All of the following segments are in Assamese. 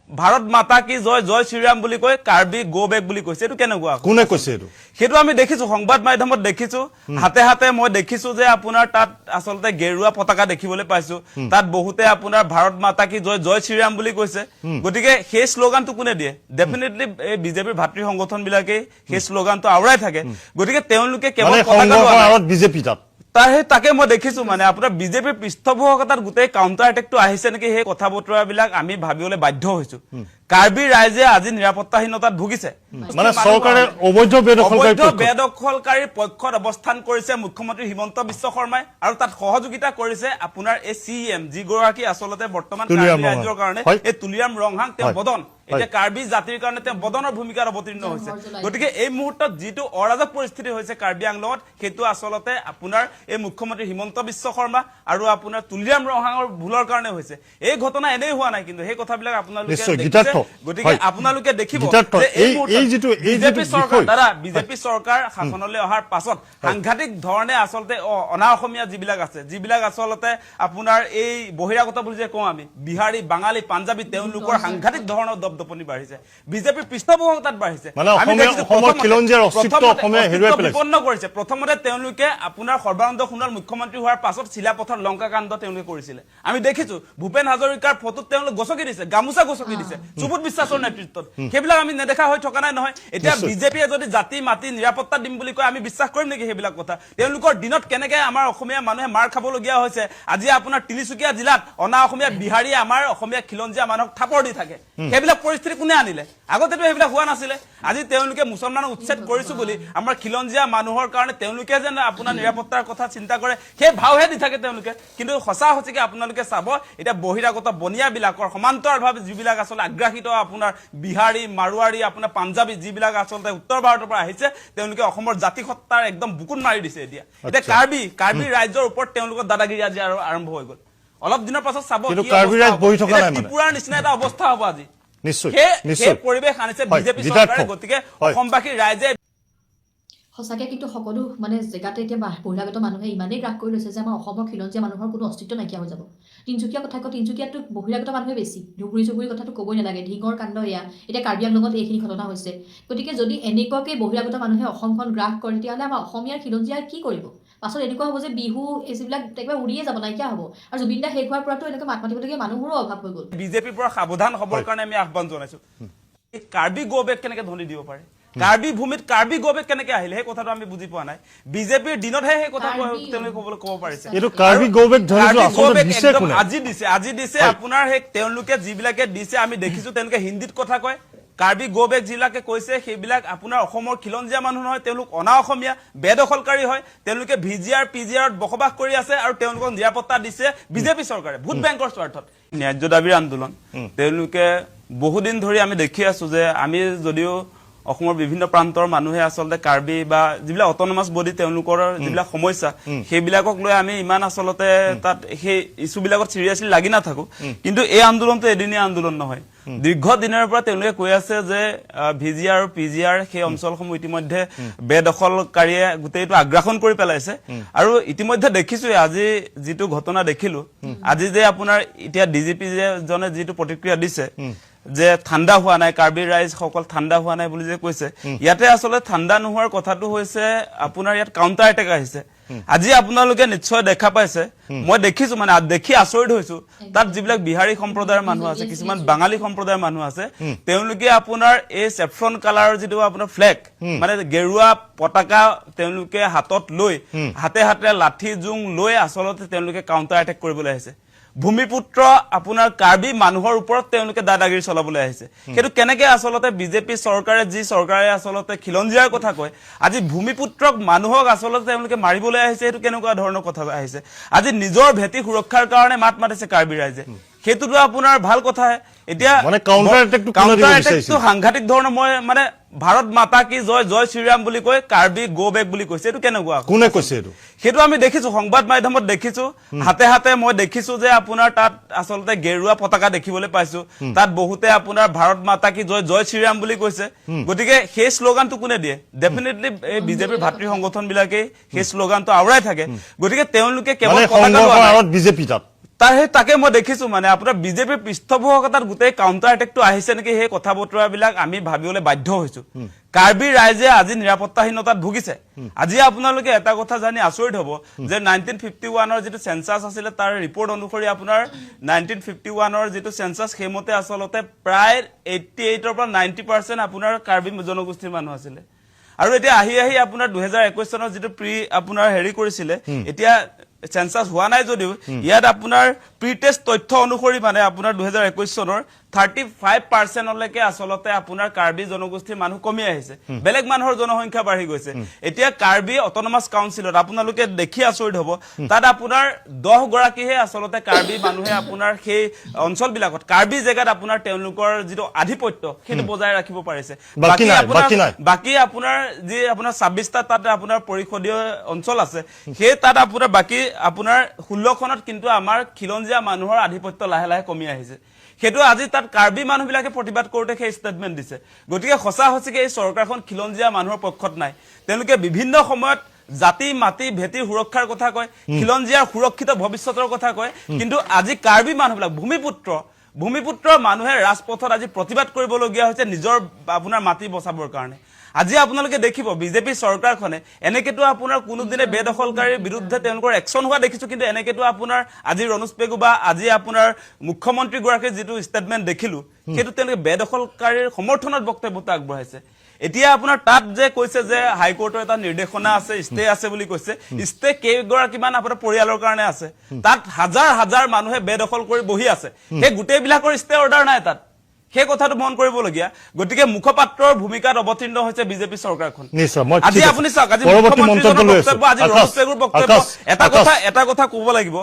ভাৰত মাতা কি জয় জয় শ্ৰীৰাম বুলি কয় কাৰ্বি গো বেক বুলি কৈছে এটো কেনেকুৱা কোনে কৈছে এটো হেতু আমি দেখিছো সংবাদ মাধ্যমত দেখিছো হাতে হাতে মই দেখিছো যে আপোনাৰ তাত আসলতে গেৰুৱা পতাকা দেখিবলৈ পাইছো তাত বহুতে আপোনাৰ ভাৰত মাতা কি জয় জয় শ্ৰীৰাম বুলি কৈছে গতিকে সেই স্লোগানটো কোনে দিয়ে ডেফিনেটলি এই বিজেপিৰ ভাতৃ সংগঠন বিলাকে সেই স্লোগানটো আওৰাই থাকে গতিকে তেওঁলোকে কেৱল পতাকা বিজেপি তাকে মই দেখিছো মানে আপোনাৰ বিজেপিৰ পৃষ্ঠপোষকতাত গোটেই কাউন্টাৰ এটেকটো আহিছে নেকি সেই কথা বতৰাবিলাক আমি ভাবিবলৈ বাধ্য হৈছো কাৰ্বি ৰাইজে আজি নিৰাপত্তাহীনতাত ভুগিছে মানে চৰকাৰে অবৈধ বেদখলকাৰী পক্ষত অৱস্থান কৰিছে মুখ্যমন্ত্ৰী হিমন্ত বিশ্ব শৰ্মাই আৰু তাত সহযোগিতা কৰিছে আপোনাৰ এই সিএম যিগৰাকী আসলতে বৰ্তমান কাৰ্বি ৰাইজৰ কাৰণে এই তুলিৰাম ৰংহাং তেওঁ বদন এতিয়া কাৰ্বি জাতিৰ কাৰণে তেওঁ বদনৰ ভূমিকাত অৱতীৰ্ণ হৈছে গতিকে এই মুহূৰ্তত যিটো অৰাজক পৰিস্থিতি হৈছে কাৰ্বি আংলঙত সেইটো আসলতে আপোনাৰ এই মুখ্যমন্ত্ৰী হিমন্ত বিশ্ব শৰ্মা আৰু আপোনাৰ তুলিৰাম ৰংহাঙৰ ভুলৰ কাৰণে হৈছে এই ঘটনা এনেই হোৱা নাই কিন্তু সেই কথাবিলাক আপোনালোকে গতিকে আপোনালোকে দেখিব যে এই যিটো চৰকাৰ দ্বাৰা বিজেপি চৰকাৰ শাসনলৈ অহাৰ পাছত সাংঘাতিক ধৰণে আসলতে অনা অসমীয়া যিবিলাক আছে যিবিলাক আসলতে আপোনাৰ এই বহিৰাগত বুলি যে কওঁ আমি বিহাৰী বাঙালী পাঞ্জাবী তেওঁলোকৰ সাংঘাতিক ধৰণৰ দপদপনি বাঢ়িছে বিজেপিৰ পৃষ্ঠপোষকতাত বাঢ়িছে আমি দেখিছো বিপন্ন কৰিছে প্ৰথমতে তেওঁলোকে আপোনাৰ সৰ্বানন্দ সোণোৱাল মুখ্যমন্ত্ৰী হোৱাৰ পাছত চিলাপথৰ লংকাকাণ্ড তেওঁলোকে কৰিছিলে আমি দেখিছো ভূপেন হাজৰিকাৰ ফটোত তেওঁলোকে গছকি দিছে গামোচা গছকি দিছে সুবোধ বিশ্বাসৰ নেতৃত্বত সেইবিলাক আমি নেদেখা হৈ থকা নাই নহয় এতিয়া বিজেপিয়ে যদি জাতি মাতি নিৰাপত্তা দিম বুলি কয় আমি বিশ্বাস কৰিম নেকি সেইবিলাক কথা তেওঁলোকৰ দিনত কেনেকে আমাৰ অসমীয়া মানুহে মাৰ খাবলগীয়া হৈছে আজি আপোনাৰ তিনিচুকীয়া জিলাত অনা অসমীয়া বিহাৰীয়ে আমাৰ অসমীয়া খিলঞ্জীয়া মানুহক থাপৰ দি থাকে সেইবিলাক পৰিস্থিতি কোনে আনিলে আগতেতো সেইবিলাক হোৱা নাছিলে আজি তেওঁলোকে মুছলমানক উচ্ছেদ কৰিছো বুলি আমাৰ খিলঞ্জীয়া মানুহৰ কাৰণে তেওঁলোকে যেন আপোনাৰ নিৰাপত্তাৰ কথা চিন্তা কৰে সেই ভাওহে দি থাকে তেওঁলোকে কিন্তু সঁচা সঁচিকে আপোনালোকে চাব এটা বহিৰাগত বনিয়াবিলাকৰ সমান্তৰালভাৱে যিবিলাক আচলতে আগ্ৰাসিত আপোনাৰ বিহাৰী মাৰোৱাৰী আপোনাৰ পাঞ্জাবী যিবিলাক আচলতে উত্তৰ ভাৰতৰ পৰা আহিছে তেওঁলোকে অসমৰ জাতি সত্তাৰ একদম বুকুত মাৰি দিছে এতিয়া কাৰ্বি ৰাজ্যৰ ওপৰত তেওঁলোকৰ দাদাগিৰি আজি আৰম্ভ হৈ গ'ল অলপ দিনৰ পাছত চাব ত্ৰিপুৰাৰ নিচিনা এটা অৱস্থা হ'ব আজি নিশ্চয় পৰিৱেশ আনিছে বিজেপি চৰকাৰে গতিকে অসমবাসী ৰাইজে সঁচাকৈ কিন্তু সকলো মানে জেগাতে এতিয়া বহিৰাগত মানুহে ইমানেই গ্ৰাস কৰি লৈছে যে আমাৰ অসমৰ খিলঞ্জীয়া মানুহৰ কোনো অস্তিত্ব নাইকিয়া হৈ যাব তিনিচুকীয়া কথা কওঁ তিনিচুকীয়াতো বহিৰাগত মানুহে বেছি ধুবুৰী চুবুৰীৰ কথাটো ক'বই নালাগে ঢিঙৰ কাণ্ড এয়া এতিয়া কাৰ্বি আংলঙত এইখিনি ঘটনা হৈছে গতিকে যদি এনেকুৱাকৈ বহিৰাগত মানুহে অসমখন গ্ৰাস কৰে তেতিয়াহ'লে আমাৰ অসমীয়াৰ খিলঞ্জীয়াই কি কৰিব পাছত এনেকুৱা হ'ব যে বিহু এইবিলাক একেবাৰে উৰিয়ে যাব নাইকিয়া হ'ব আৰু জুবিন দা শেষ হোৱাৰ পৰাতো এনেকৈ মাত মাতিবলগীয়া মানুহৰো অভাৱ হৈ গ'ল বিজেপিৰ পৰা সাৱধান হ'বৰ কাৰণে আমি আহ্বান জনাইছো এই কাৰ্বি গো বেক কেনেকৈ ধনি দিব পাৰে কাৰ্বি ভূমিত কাৰ্বি গো বেক কেনেকৈ আহিলে সেই কথাটো আমি বুজি পোৱা নাই বিজেপিৰ দিনতহে সেই কথা তেওঁলোকে ক'ব পাৰিছে আজি দিছে আপোনাৰ সেই তেওঁলোকে যিবিলাকে দিছে আমি দেখিছো তেওঁলোকে হিন্দীত কথা কয় কাৰ্বি গো বেক যিবিলাকে কৈছে সেইবিলাক আপোনাৰ অসমৰ খিলঞ্জীয়া মানুহ নহয় তেওঁলোক অনা অসমীয়া বেদখলকাৰী হয় তেওঁলোকে ভিজিআৰ পিজিআৰত বসবাস কৰি আছে আৰু তেওঁলোকক নিৰাপত্তা দিছে বিজেপি চৰকাৰে ভোট বেংকৰ স্বাৰ্থত ন্যায্য দাবীৰ আন্দোলন তেওঁলোকে বহুদিন ধৰি আমি দেখি আছো যে আমি যদিও অসমৰ বিভিন্ন প্ৰান্তৰ মানুহে আসলতে কাৰ্বি বা যিবিলাক অটনমাস বডি তেওঁলোকৰ যিবিলাক সমস্যা সেইবিলাকক লৈ আমি ইমান আসলতে তাত সেই ইস্যুবিলাকত চিৰিয়াছলি লাগি নাথাকো কিন্তু এই আন্দোলনটো এদিনীয়া আন্দোলন নহয় দীৰ্ঘ দিনৰ পৰা তেওঁলোকে কৈ আছে যে ভিজিআৰ আৰু পিজিআৰ সেই অঞ্চলসমূহ ইতিমধ্যে বেদখলকাৰীয়ে গোটেইটো আগ্ৰাসন কৰি পেলাইছে আৰু ইতিমধ্যে দেখিছো আজি যিটো ঘটনা দেখিলো আজি যে আপোনাৰ এতিয়া ডিজিপি জনে যিটো প্ৰতিক্ৰিয়া দিছে যে ঠাণ্ডা হোৱা নাই কাৰ্বি ৰাইজ সকল ঠাণ্ডা হোৱা নাই বুলি যে কৈছে ইয়াতে আসলে ঠাণ্ডা নোহোৱাৰ কথাটো হৈছে আপোনাৰ ইয়াত কাউন্টাৰ এটেক আহিছে আজি আপোনালোকে নিশ্চয় দেখা পাইছে মই দেখিছো মানে দেখি আচৰিত হৈছো তাত যিবিলাক বিহাৰী সম্প্ৰদায়ৰ মানুহ আছে কিছুমান বাঙালী সম্প্ৰদায়ৰ মানুহ আছে তেওঁলোকে আপোনাৰ এই সেফ্ৰন কালাৰৰ যিটো আপোনাৰ ফ্লেগ মানে গেৰুৱা পতাকা তেওঁলোকে হাতত লৈ হাতে হাতে লাঠি জুং লৈ আসলতে তেওঁলোকে কাউন্টাৰ এটেক কৰিবলৈ আহিছে ভূমিপুত্ৰ আপোনাৰ কাৰ্বি মানুহৰ ওপৰত তেওঁলোকে দাদাগিৰি চলাবলৈ আহিছে কিন্তু কেনেকৈ আসলতে বিজেপি চৰকাৰে যি চৰকাৰে আসলতে খিলঞ্জীয়াৰ কথা কয় আজি ভূমিপুত্ৰক মানুহক আসলতে তেওঁলোকে মাৰিবলৈ আহিছে এইটো কেনেকুৱা ধৰণৰ কথা আহিছে আজি নিজৰ ভেটি সুৰক্ষাৰ কাৰণে মাত মাতিছে কাৰ্বি ৰাইজে সেইটোতো আপোনাৰ ভাল কথা এতিয়া কাউন্টাৰ এটেকটো সাংঘাতিক ধৰণৰ মই মানে ভাৰত মাতা কি জয় জয় শ্ৰীৰাম বুলি কয় কাৰ্বি গো বেক বুলি কৈছে এইটো কেনেকুৱা কোনে কৈছে এইটো সেইটো আমি দেখিছো সংবাদ মাধ্যমত দেখিছো হাতে হাতে মই দেখিছো যে আপোনাৰ তাত আসলতে গেৰুৱা পতাকা দেখিবলৈ পাইছো তাত বহুতে আপোনাৰ ভাৰত মাতা কি জয় জয় শ্ৰীৰাম বুলি কৈছে গতিকে সেই স্লোগানটো কোনে দিয়ে ডেফিনেটলি এই বিজেপিৰ ভাতৃ সংগঠন বিলাকে সেই স্লোগানটো আওৰাই থাকে গতিকে তেওঁলোকে কেৱল পতাকা বিজেপি তাত তাকে মই দেখিছো মানে আপোনাৰ বিজেপিৰ পৃষ্ঠপোষকতাত গোটেই কাউণ্টাৰ এটেকটো আহিছে নেকি সেই কথা বতৰাবিলাক আমি ভাবিবলৈ বাধ্য হৈছো কাৰ্বি ৰাইজে আজি নিৰাপত্তাহীনতাত ভুগিছে আজি আপোনালোকে এটা কথা জানি আচৰিত হ'ব যে 1951ৰ যিটো সেন্সাস আছিলে তাৰ ৰিপৰ্ট অনুসৰি আপোনাৰ 1951ৰ যিটো সেন্সাস হেমতে আচলতে প্ৰায় 88ৰ পৰা 90% আপোনাৰ কাৰ্বি জনগোষ্ঠীৰ মানুহ আছিলে আৰু এতিয়া আহি আপোনাৰ 2021 চনৰ যিটো প্ৰি আপোনাৰ হেৰি কৰিছিলে এতিয়া সেন্সাস হোৱা নাই যদিও ইয়াত আপোনাৰ প্ৰি টেষ্ট তথ্য অনুসৰি মানে আপোনাৰ 2021 চনৰ 35% লৈকে আচলতে আপোনাৰ কাৰ্বি জনগোষ্ঠীৰ মানুহ কমি আহিছে বেলেগ মানুহৰ জনসংখ্যা বাঢ়ি গৈছে এতিয়া কাৰ্বি অটোনমাস কাউন্সিলত আপোনালোকে দেখি আচৰিত হ'ব তাত আপোনাৰ 10 গৰাকীহে আচলতে কাৰ্বি মানুহে আপোনাৰ সেই অঞ্চলবিলাকত কাৰ্বি জেগাত আপোনাৰ তেওঁলোকৰ যিটো আধিপত্য সেইটো বজাই ৰাখিব পাৰিছে বাকি আপোনাৰ যি আপোনাৰ 26টা তাত আপোনাৰ পৰিষদীয় অঞ্চল আছে সেই তাত আপোনাৰ বাকি আপোনাৰ 16 খনত কিন্তু আমাৰ খিলঞ্জীয়া মানুহৰ আধিপত্য লাহে লাহে কমি আহিছে সেইটো আজি তাত কাৰ্বি মানুহবিলাকে প্ৰতিবাদ কৰোতে সেই ষ্টেটমেন্ট দিছে গতিকে সঁচা হচিকে এই চৰকাৰখন খিলঞ্জীয়া মানুহৰ পক্ষত নাই তেওঁলোকে বিভিন্ন সময়ত জাতি মাটি ভেটি সুৰক্ষাৰ কথা কয় খিলঞ্জীয়াৰ সুৰক্ষিত ভৱিষ্যতৰ কথা কয় কিন্তু আজি কাৰ্বি মানুহবিলাক ভূমিপুত্ৰ মানুহে ৰাজপথত আজি প্ৰতিবাদ কৰিবলগীয়া হৈছে নিজৰ আপোনাৰ মাটি বচাবৰ কাৰণে আজি আপোনালোকে দেখিব বিজেপি চৰকাৰখনে এনেকেটো আপোনাৰ কোনোদিনে বেদখলকাৰীৰ বিৰুদ্ধে তেওঁলোকৰ একচন হোৱা দেখিছো কিন্তু এনেকেটো আপোনাৰ আজি ৰনোজ পেগু বা আজি আপোনাৰ মুখ্যমন্ত্ৰী গৰাকীৰ যিটো ষ্টেটমেন্ট দেখিলো সেইটো তেওঁলোকে বেদখলকাৰীৰ সমৰ্থনত বক্তব্যটো আগবঢ়াইছে এতিয়া আপোনাৰ তাত যে কৈছে যে হাইকোৰ্টৰ এটা নিৰ্দেশনা আছে ষ্টে আছে বুলি কৈছে ষ্টে কেইগৰাকীমান আপোনাৰ পৰিয়ালৰ কাৰণে আছে তাত হাজাৰ হাজাৰ মানুহে বেদখল কৰি বহি আছে সেই গোটেইবিলাকৰ ষ্টে অৰ্ডাৰ নাই তাত সেই কথাটো মন কৰিবলগীয়া গতিকে মুখপাত্ৰৰ ভূমিকাত অৱতীৰ্ণ হৈছে বিজেপি চৰকাৰখন আজি আপুনি চাওক আজি মুখ্যমন্ত্ৰীজনৰ বক্তব্য আজি ৰনোজ পেগুৰ বক্তব্য এটা কথা ক'ব লাগিব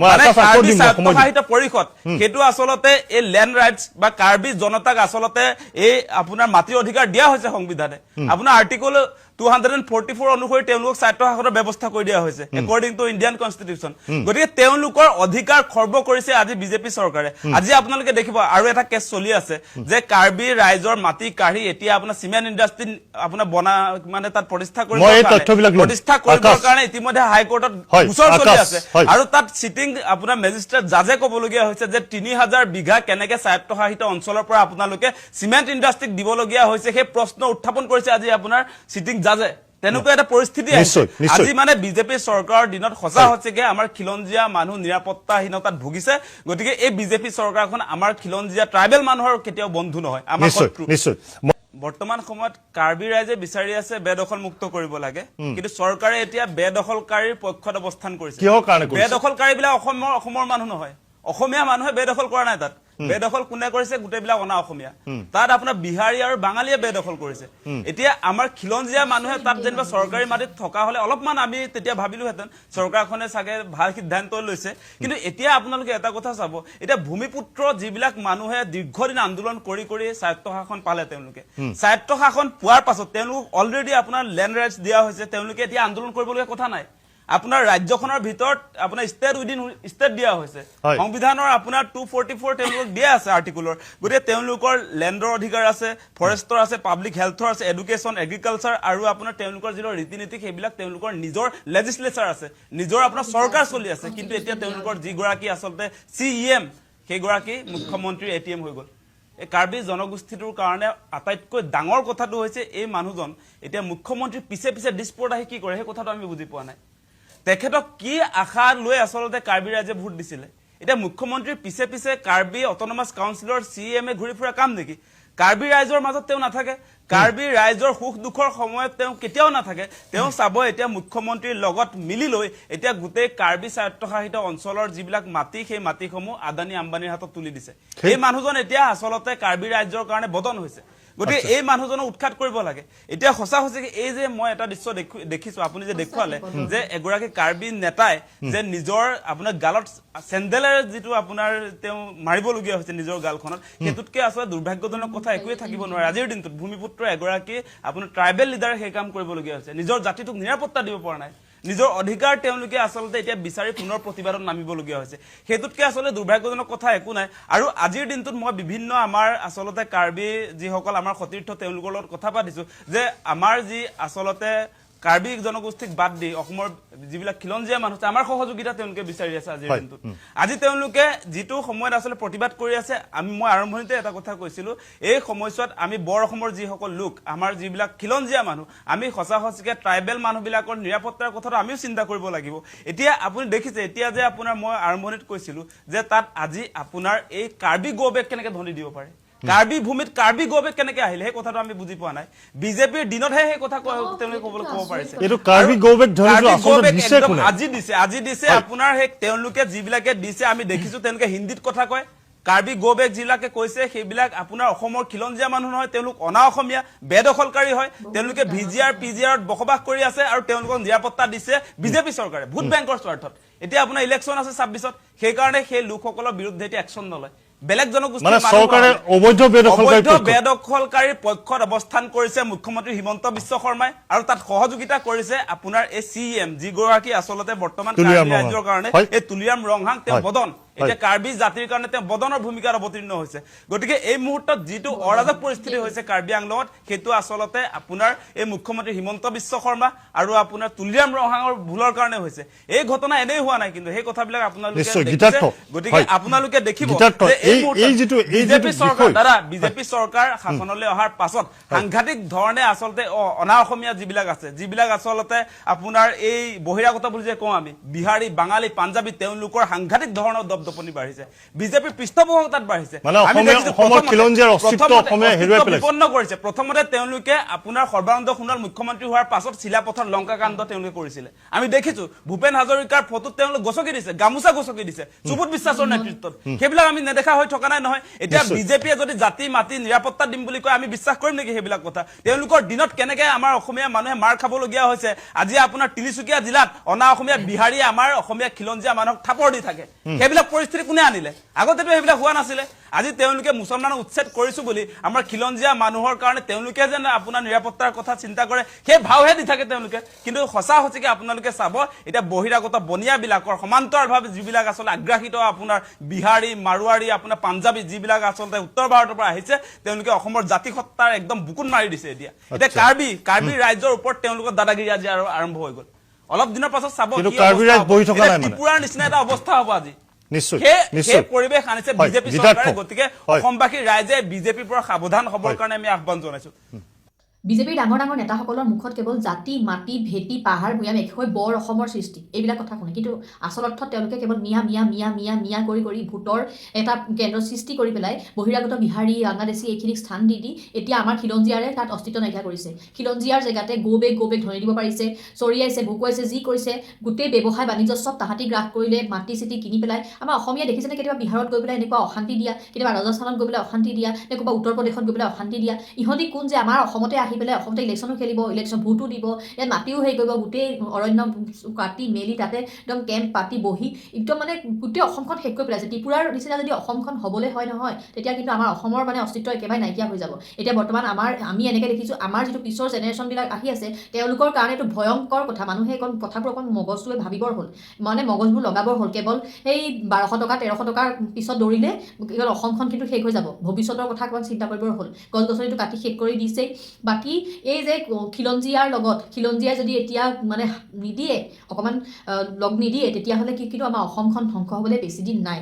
মানে কাৰ্বি স্বায়ত্তশাসিত পৰিষদ সেইটো আচলতে এই লেণ্ড ৰাইটছ বা কাৰ্বি জনতাক আচলতে এই আপোনাৰ মাটিৰ অধিকাৰ দিয়া হৈছে সংবিধানে আপোনাৰ আৰ্টিকল 244 অনুসৰি তেওঁলোকক স্বায়ত্তশাসনৰ ব্যৱস্থা কৰি দিয়া হৈছে একৰ্ডিং টু ইণ্ডিয়ান কনষ্টিটিউচন গতিকে তেওঁলোকৰ অধিকাৰ খৰ্ব কৰিছে আজি বিজেপি চৰকাৰে আজি আপোনালোকে দেখিব আৰু এটা কেছ চলি আছে যে কাৰ্বি ৰাইজৰ মাটি কাঢ়ি এতিয়া আপোনাৰ চিমেণ্ট ইণ্ডাষ্ট্ৰী আপোনাৰ বনা মানে তাত প্ৰতিষ্ঠা কৰিবৰ কাৰণে ইতিমধ্যে হাইকোৰ্টত গোচৰ চলি আছে আৰু তাত সিটিং আপোনাৰ মেজিষ্ট্ৰেট জাজে ক'বলগীয়া হৈছে যে 3000 বিঘা কেনেকে স্বায়ত্তশাসিত অঞ্চলৰ পৰা আপোনালোকে চিমেণ্ট ইণ্ডাষ্ট্ৰীক দিবলগীয়া হৈছে সেই প্ৰশ্ন উত্থাপন কৰিছে আজি আপোনাৰ সিটিং জাজে তেনেকুৱা এটা পৰিস্থিতি আজি মানে বিজেপি চৰকাৰৰ দিনত সঁচা হচ্ছে আমাৰ খিলঞ্জীয়া মানুহ নিৰাপত্তাহীনতাত ভুগিছে গতিকে এই বিজেপি চৰকাৰখন আমাৰ খিলঞ্জীয়া ট্ৰাইবেল মানুহৰ কেতিয়াও বন্ধু নহয় আমাৰ শত্ৰু বৰ্তমান সময়ত কাৰ্বি ৰাইজে বিচাৰি আছে বেদখল মুক্ত কৰিব লাগে কিন্তু চৰকাৰে এতিয়া বেদখলকাৰীৰ পক্ষত অৱস্থান কৰিছে বেদখলকাৰীবিলাক অসমৰ মানুহ নহয় অসমীয়া মানুহে বেদখল কৰা নাই তাত বেদখল কোনে কৰিছে গোটেইবিলাক অনা অসমীয়া তাত আপোনাৰ বিহাৰী আৰু বাঙালীয়ে বেদখল কৰিছে এতিয়া আমাৰ খিলঞ্জীয়া মানুহে তাত যেনিবা চৰকাৰী মাটিত থকা হলে অলপমান আমি তেতিয়া ভাবিলোহেঁতেন চৰকাৰখনে চাগে ভাল সিদ্ধান্ত লৈছে কিন্তু এতিয়া আপোনালোকে এটা কথা চাব এতিয়া ভূমিপুত্ৰ যিবিলাক মানুহে দীৰ্ঘদিন আন্দোলন কৰি স্বায়ত্তশাসন পালে তেওঁলোকে স্বায়ত্তশাসন পোৱাৰ পাছত তেওঁলোকক অলৰেডি আপোনাৰ লেণ্ড ৰাইটছ দিয়া হৈছে তেওঁলোকে এতিয়া আন্দোলন কৰিবলগীয়া কথা নাই আপোনাৰ ৰাজ্যখনৰ ভিতৰত আপোনাৰ ষ্টেট উইদিন ষ্টেট দিয়া হৈছে সংবিধানৰ আপোনাৰ 244 তেওঁলোকক দিয়া আছে আৰ্টিকুলৰ গতিকে তেওঁলোকৰ লেণ্ডৰ অধিকাৰ আছে ফৰেষ্টৰ আছে পাব্লিক হেল্থৰ আছে এডুকেশ্যন এগ্ৰিকালচাৰ আৰু আপোনাৰ তেওঁলোকৰ যিটো ৰীতি নীতি সেইবিলাক তেওঁলোকৰ নিজৰ লেজিসলেচাৰ আছে নিজৰ আপোনাৰ চৰকাৰ চলি আছে কিন্তু এতিয়া তেওঁলোকৰ যিগৰাকী আচলতে CEM সেইগৰাকী মুখ্যমন্ত্ৰী ATM হৈ গ'ল এই কাৰ্বি জনগোষ্ঠীটোৰ কাৰণে আটাইতকৈ ডাঙৰ কথাটো হৈছে এই মানুহজন এতিয়া মুখ্যমন্ত্ৰী পিছে ডিস্পৰ্ট আহি কি কৰে সেই কথাটো আমি বুজি পোৱা নাই তেখেতক কি আশা লৈ আচলতে কাৰ্বি ৰাইজে ভোট দিছিলে এতিয়া মুখ্যমন্ত্ৰীৰ পিছে কাৰ্বি অটোনমাস কাউন্সিলৰ CEM ঘূৰি ফুৰা কাম নেকি কাৰ্বি ৰাইজৰ মাজত তেওঁ নাথাকে কাৰ্বি ৰাইজৰ সুখ দুখৰ সময়ত তেওঁ কেতিয়াও নাথাকে তেওঁ চাব এতিয়া মুখ্যমন্ত্ৰীৰ লগত মিলি লৈ এতিয়া গোটেই কাৰ্বি স্বায়ত্তশাসিত অঞ্চলৰ যিবিলাক মাটি সেই মাটিসমূহ আদানী আম্বানীৰ হাতত তুলি দিছে এই মানুহজন এতিয়া আচলতে কাৰ্বি ৰাইজৰ কাৰণে বদন হৈছে গতিকে এই মানুহজনক উৎখাত কৰিব লাগে এতিয়া সঁচা হৈছে কি এই যে মই এটা দৃশ্য দেখিছো আপুনি যে দেখুৱালে যে এগৰাকী কাৰ্বি নেতাই যে নিজৰ আপোনাৰ গালত চেন্ডেলেৰে যিটো আপোনাৰ তেওঁ মাৰিবলগীয়া হৈছে নিজৰ গালখনত সেইটোতকে আচলতে দুৰ্ভাগ্যজনক কথা একোৱে থাকিব নোৱাৰে আজিৰ দিনটোত ভূমিপুত্ৰ এগৰাকী আপোনাৰ ট্ৰাইবেল লিডাৰে সেই কাম কৰিবলগীয়া হৈছে নিজৰ জাতিটোক নিৰাপত্তা দিব পৰা নাই নিজৰ অধিকাৰ তেওঁলোকে আচলতে এতিয়া বিচাৰি পুনৰ প্ৰতিবাদত নামিবলগীয়া হৈছে সেইটোতকে আচলতে দুৰ্ভাগ্যজনক কথা একো নাই আৰু আজিৰ দিনটোত মই বিভিন্ন আমাৰ আচলতে কাৰ্বি যিসকল আমাৰ সতীৰ্থ তেওঁলোকৰ লগত কথা পাতিছো যে আমাৰ যি আচলতে কাৰ্বি জনগোষ্ঠীক বাদ দি অসমৰ যিবিলাক খিলঞ্জীয়া মানুহ আছে আমাৰ সহযোগিতা তেওঁলোকে বিচাৰি আছে আজিৰ দিনটোত আজি তেওঁলোকে যিটো সময়ত আচলতে প্ৰতিবাদ কৰি আছে মই আৰম্ভণিতে এটা কথা কৈছিলো এই সময়ছোৱাত আমি বৰ অসমৰ যিসকল লোক আমাৰ যিবিলাক খিলঞ্জীয়া মানুহ আমি সঁচাকে ট্ৰাইবেল মানুহবিলাকৰ নিৰাপত্তাৰ কথাটো আমিও চিন্তা কৰিব লাগিব এতিয়া আপুনি দেখিছে এতিয়া যে আপোনাৰ মই আৰম্ভণিত কৈছিলো যে তাত আজি আপোনাৰ এই কাৰ্বি গৌবেগ কেনেকে ধনি দিব পাৰে কাৰ্বি ভূমিত কাৰ্বি গৌবেগ কেনেকে আহিলে সেই কথাটো আমি বুজি পোৱা নাই বিজেপিৰ দিনতহে সেই কথা তেওঁলোকে ক'ব পাৰিছে এইটো কাৰ্বি গৌবেগ ধৰিছো আচলতে দিছে কোনে আজি দিছে আপোনাৰ সেই তেওঁলোকে যিবিলাকে দিছে আমি দেখিছো তেওঁলোকে হিন্দীত কথা কয় কাৰ্বি গৌবেগ যিবিলাকে কৈছে সেইবিলাক আপোনাৰ অসমৰ খিলঞ্জীয়া মানুহ নহয় তেওঁলোক অনা অসমীয়া বেদখলকাৰী হয় তেওঁলোকে ভিজিআৰ পিজিআৰত বসবাস কৰি আছে আৰু তেওঁলোকক নিৰাপত্তা দিছে বিজেপি চৰকাৰে ভোট বেংকৰ স্বাৰ্থত এতিয়া আপোনাৰ ইলেকশ্যন আছে 26ত সেইকাৰণে সেই লোকসকলৰ বিৰুদ্ধে এতিয়া একশ্যন নলয় বেলেগ জনগোষ্ঠী মানে চৰকাৰে অবৈধ বেদখলকাৰীৰ পক্ষত অৱস্থান কৰিছে মুখ্যমন্ত্ৰী হিমন্ত বিশ্ব শৰ্মাই আৰু তাত সহযোগিতা কৰিছে আপোনাৰ এই CM যিগৰাকী আচলতে বৰ্তমান ৰাজ্যৰ কাৰণে এই তুলিৰাম ৰংহাং তেওঁ বদন এতিয়া কাৰ্বি জাতিৰ কাৰণে তেওঁ বদনৰ ভূমিকাত অৱতীৰ্ণ হৈছে গতিকে এই মুহূৰ্তত যিটো অৰাজক পৰিস্থিতি হৈছে কাৰ্বি আংলঙত সেইটো আচলতে আপোনাৰ এই মুখ্যমন্ত্ৰী হিমন্ত বিশ্ব শৰ্মা আৰু আপোনাৰ তুলিৰাম ৰংহাঙৰ ভুলৰ কাৰণে হৈছে এই ঘটনা এনেই হোৱা নাই কিন্তু সেই কথাবিলাক আপোনালোকে গতিকে আপোনালোকে দেখিব বিজেপি চৰকাৰ শাসনলৈ অহাৰ পাছত সাংঘাতিক ধৰণে আচলতে অনা অসমীয়া যিবিলাক আছে যিবিলাক আচলতে আপোনাৰ এই বহিৰাগত বুলি যে কওঁ আমি বিহাৰী বাঙালী পাঞ্জাবী তেওঁলোকৰ সাংঘাতিক ধৰণৰ দপদপনি বাঢ়িছে বিজেপিৰ পৃষ্ঠপোষকতাত বাঢ়িছে বিপন্ন কৰিছে প্ৰথমতে তেওঁলোকে আপোনাৰ সৰ্বানন্দ সোণোৱাল মুখ্যমন্ত্ৰী হোৱাৰ পাছত চিলাপথাৰ লংকা কাণ্ড তেওঁলোকে কৰিছিলে আমি দেখিছো ভূপেন হাজৰিকাৰ ফটোত তেওঁলোক গছকি দিছে গামোচা গছকি দিছে সুবোধ বিশ্বাসৰ নেতৃত্বত সেইবিলাক আমি নেদেখা হৈ থকা নাই নহয় এতিয়া বিজেপিয়ে যদি জাতি মাতি নিৰাপত্তা দিম বুলি কয় আমি বিশ্বাস কৰিম নেকি সেইবিলাক কথা তেওঁলোকৰ দিনত কেনেকে আমাৰ অসমীয়া মানুহে মাৰ খাবলগীয়া হৈছে আজি আপোনাৰ তিনিচুকীয়া জিলাত অনা অসমীয়া বিহাৰী আমাৰ অসমীয়া খিলঞ্জীয়া মানুহক থাপৰ দি থাকে সেইবিলাক পৰিস্থিতি কোনে আনিলে আগতেতো সেইবিলাক হোৱা নাছিলে আজি তেওঁলোকে মুছলমানক উচ্ছেদ কৰিছো বুলি আমাৰ খিলঞ্জীয়া মানুহৰ কাৰণে তেওঁলোকে যেন আপোনাৰ নিৰাপত্তাৰ কথা চিন্তা কৰে সেই ভাওহে দি থাকে তেওঁলোকে কিন্তু সঁচা সঁচিকে আপোনালোকে চাব এতিয়া বহিৰাগত বনিয়াবিলাকৰ সমান্তৰালভাৱে যিবিলাক আচলতে আগ্ৰাসিত আপোনাৰ বিহাৰী মাৰোৱাৰী আপোনাৰ পাঞ্জাবী যিবিলাক আচলতে উত্তৰ ভাৰতৰ পৰা আহিছে তেওঁলোকে অসমৰ জাতিসত্তাৰ একদম বুকুত মাৰি দিছে এতিয়া কাৰ্বি ৰাজ্যৰ ওপৰত তেওঁলোকৰ দাদাগিৰি আজি আৰু আৰম্ভ হৈ গ'ল অলপ দিনৰ পাছত চাব ত্ৰিপুৰাৰ নিচিনা এটা অৱস্থা হ'ব আজি সেই পৰিৱেশ আনিছে বিজেপি চৰকাৰে গতিকে অসমবাসী ৰাইজে বিজেপিৰ পৰা সাৱধান হ'বৰ কাৰণে আমি আহ্বান জনাইছো বিজেপিৰ ডাঙৰ ডাঙৰ নেতাসকলৰ মুখত কেৱল জাতি মাটি ভেটি পাহাৰ ভূঞাম একেকৈ বৰ অসমৰ সৃষ্টি এইবিলাক কথা শুনে কিন্তু আচল অৰ্থত তেওঁলোকে কেৱল মিয়া কৰি ভোটৰ এটা কেন্দ্ৰ সৃষ্টি কৰি পেলাই বহিৰাগত বিহাৰী বাংলাদেশী এইখিনিক স্থান দি এতিয়া আমাৰ খিলঞ্জীয়াৰে তাত অস্তিত্ব নাইকিয়া কৰিছে খিলঞ্জীয়াৰ জেগাতে গৌবেগ ধৰি দিব পাৰিছে চৰিয়াইছে ভুকুৱাইছে যি কৰিছে গোটেই ব্যৱসায় বাণিজ্য চব তাহাঁতি গ্ৰাস কৰিলে মাটি চিটি কিনি পেলাই আমাৰ অসমীয়া দেখিছেনে কেতিয়াবা বিহাৰত গৈ পেলাই এনেকুৱা অশান্তি দিয়া কেতিয়াবা ৰাজস্থানত গৈ পেলাই অশান্তি দিয়া নে ক'ৰবাত উত্তৰ প্ৰদেশত গৈ পেলাই অশান্তি দিয়া ইহঁতি কোন যে আমাৰ অসমতে আহি পেলাই অসমতে ইলেকশ্যনো খেলিব ইলেকশ্যন ভোটো দিব ইয়াত মাটিও হেৰি কৰিব গোটেই অৰণ্য কাটি মেলি তাতে একদম কেম্প পাতি বহি একদম মানে গোটেই অসমখন শেষ কৰি পেলাইছে ত্ৰিপুৰাৰ নিচিনা যদি অসমখন হ'বলৈ হয় নহয় তেতিয়া কিন্তু আমাৰ অসমৰ মানে অস্তিত্ব একেবাৰে নাইকিয়া হৈ যাব এতিয়া বৰ্তমান আমি এনেকৈ দেখিছোঁ আমাৰ যিটো পিছৰ জেনেৰেশ্যনবিলাক আহি আছে তেওঁলোকৰ কাৰণে এইটো ভয়ংকৰ কথা মানুহে কথাবোৰ অকণ মগজটোৱে ভাবিবৰ হ'ল মানে মগজবোৰ লগাবৰ হ'ল কেৱল সেই 1200 টকা 1300 টকাৰ পিছত দৌৰিলে কেৱল অসমখন কিন্তু শেষ হৈ যাব ভৱিষ্যতৰ কথা অকণ চিন্তা কৰিবৰ হ'ল গছ গছনিটো কাটি শেষ কৰি দিছেই বাকী এই যে খিলঞ্জীয়াৰ লগত খিলঞ্জীয়াই যদি এতিয়া মানে নিদিয়ে অকণমান লগ নিদিয়ে তেতিয়াহ'লে কিন্তু আমাৰ অসমখন ধ্বংস হ'বলৈ বেছি দিন নাই